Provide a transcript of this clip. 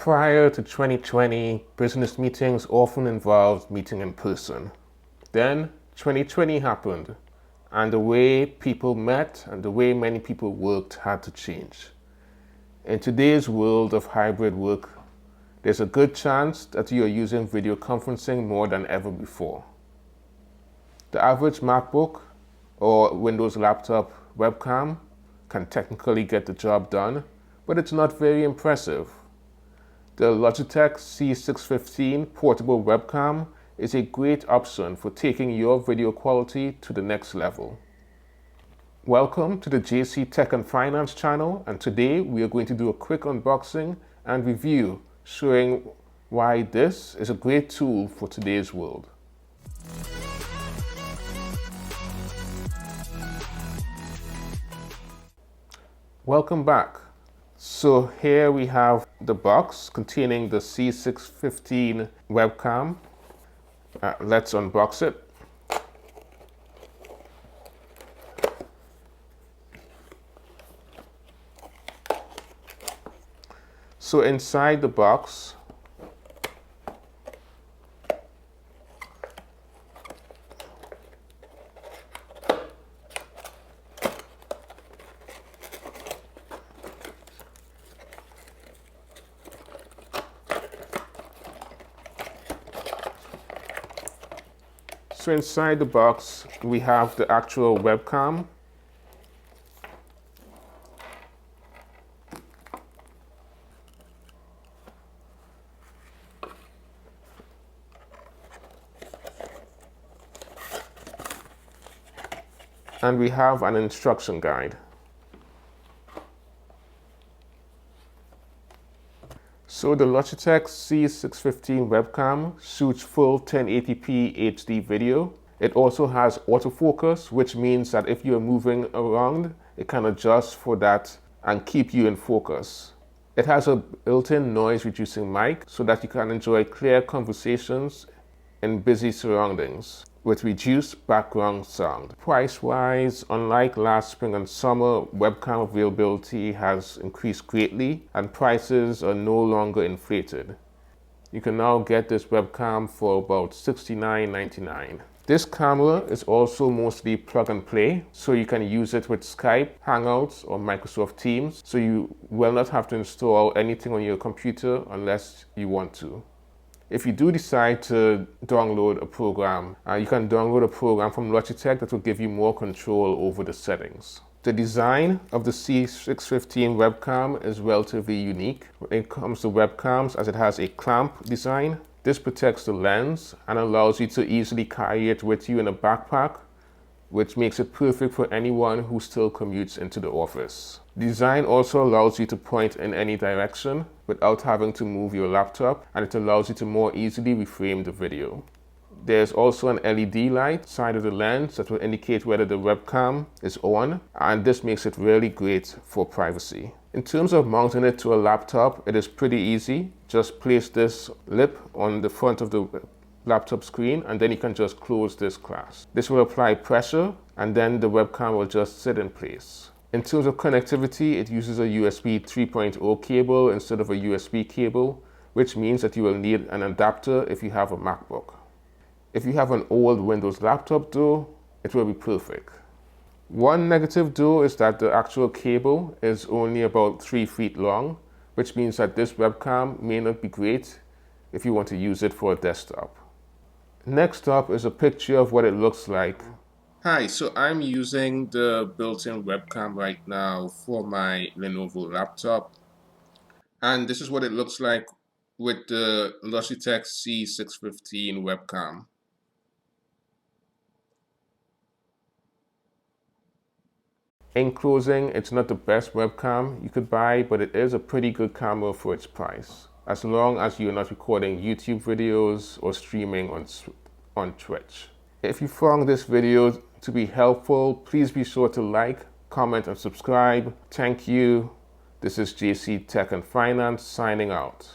Prior to 2020, business meetings often involved meeting in person. Then 2020 happened, and the way people met and the way many people worked had to change. In today's world of hybrid work, there's a good chance that you are using video conferencing more than ever before. The average MacBook or Windows laptop webcam can technically get the job done, but it's not very impressive. The Logitech C615 portable webcam is a great option for taking your video quality to the next level. Welcome to the JC Tech and Finance channel, and today we are going to do a quick unboxing and review showing why this is a great tool for today's world. Welcome back. So here we have the box containing the C615 webcam. Let's unbox it. So inside the box, we have the actual webcam. And we have an instruction guide. So the Logitech C615 webcam shoots full 1080p HD video. It also has autofocus, which means that if you're moving around, it can adjust for that and keep you in focus. It has a built-in noise reducing mic so that you can enjoy clear conversations in busy surroundings with reduced background sound. Price-wise, unlike last spring and summer, webcam availability has increased greatly and prices are no longer inflated. You can now get this webcam for about $69.99. This camera is also mostly plug and play, so you can use it with Skype, Hangouts, or Microsoft Teams, so you will not have to install anything on your computer unless you want to. If you do decide to download a program, you can download a program from Logitech that will give you more control over the settings. The design of the C615 webcam is relatively unique when it comes to webcams, as it has a clamp design. This protects the lens and allows you to easily carry it with you in a backpack, which makes it perfect for anyone who still commutes into the office. The design also allows you to point in any direction without having to move your laptop, and it allows you to more easily reframe the video. There's also an LED light side of the lens that will indicate whether the webcam is on, and this makes it really great for privacy. In terms of mounting it to a laptop, it is pretty easy. Just place this lip on the front of the laptop screen, and then you can just close this clasp. This will apply pressure, and then the webcam will just sit in place. In terms of connectivity, it uses a USB 3.0 cable instead of a USB cable, which means that you will need an adapter if you have a MacBook. If you have an old Windows laptop though, it will be perfect. One negative though is that the actual cable is only about 3 feet long, which means that this webcam may not be great if you want to use it for a desktop. Next up is a picture of what it looks like. Hi, so I'm using the built-in webcam right now for my Lenovo laptop. And this is what it looks like with the Logitech C615 webcam. In closing, it's not the best webcam you could buy, but it is a pretty good camera for its price, as long as you're not recording YouTube videos or streaming on Twitch. If you found this video to be helpful, please be sure to like, comment, and subscribe. Thank you. This is JC Tech and Finance signing out.